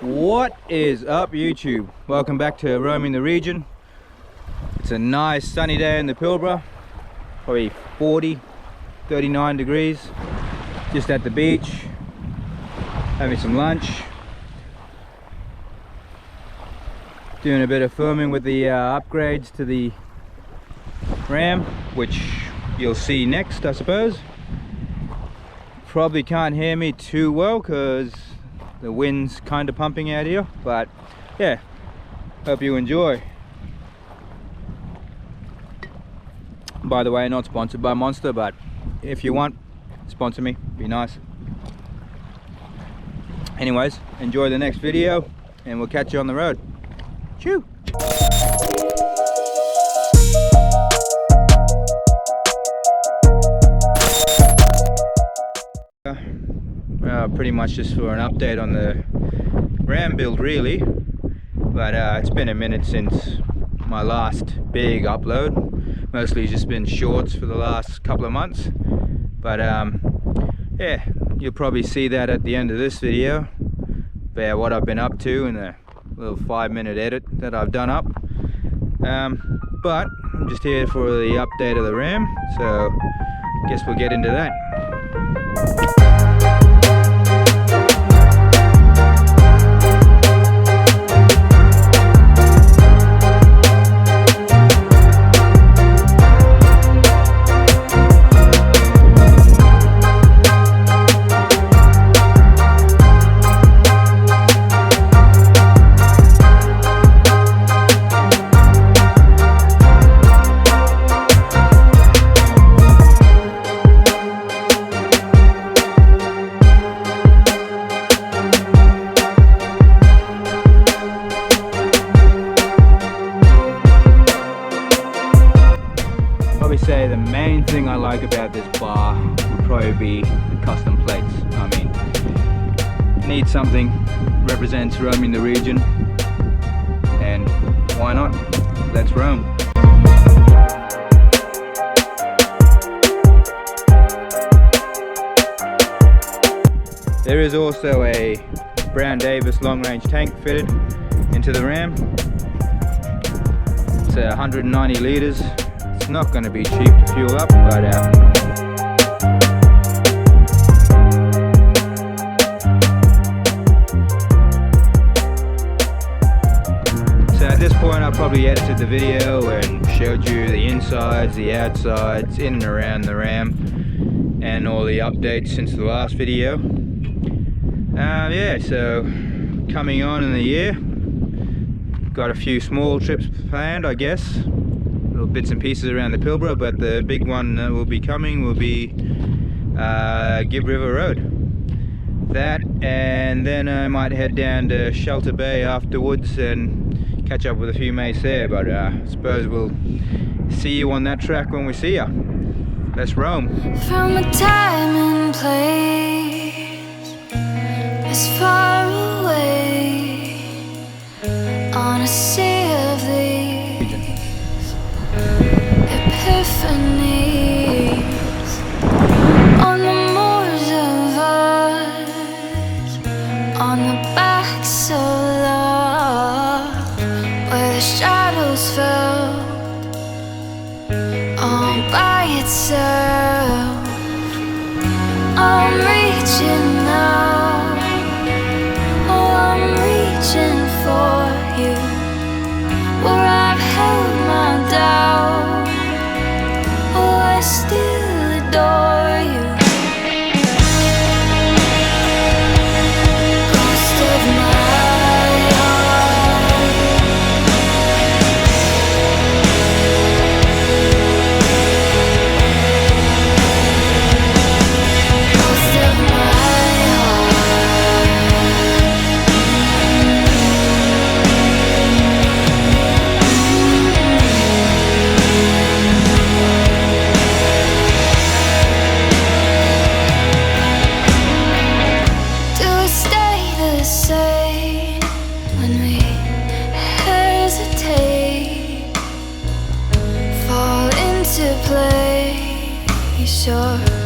What is up, YouTube? Welcome back to Roaming the Region. It's a nice sunny day in the Pilbara, probably 39 degrees, just at the beach, having some lunch, doing a bit of filming with the upgrades to the Ram, which you'll see next, I suppose. Probably can't hear me too well because the wind's kind of pumping out here, but yeah, hope you enjoy. By the way, not sponsored by Monster, but if you want, sponsor me, be nice. Anyways, enjoy the next video and we'll catch you on the road. Chew! Pretty much just for an update on the Ram build really, but it's been a minute since my last big upload. Mostly just been shorts for the last couple of months, but yeah, you'll probably see that at the end of this video about what I've been up to in a little 5-minute edit that I've done up. But I'm just here for the update of the Ram, so guess we'll get into that. Say the main thing I like about this bar would probably be the custom plates. I mean, need something represents roaming the region, and why not? Let's roam. There is also a Brown Davis long range tank fitted into the Ram. It's 190 litres. Not going to be cheap to fuel up, but so at this point I probably edited the video and showed you the insides, the outsides, in and around the Ram, and all the updates since the last video. Yeah, so coming on in the year, got a few small trips planned, I guess. Bits and pieces around the Pilbara, but the big one that will be coming will be Gibb River Road. That, and then I might head down to Shelter Bay afterwards and catch up with a few mates there, but I suppose we'll see you on that track when we see ya. Let's roam. From a time and place as far away on a sea of these epiphanies, on the moors of us, on the backs of love, where the shadows fell all by itself. I'm reaching now, oh I'm reaching for you, where I've held my doubt. I still adore you. Ghost of my heart. Ghost of my heart. Sure.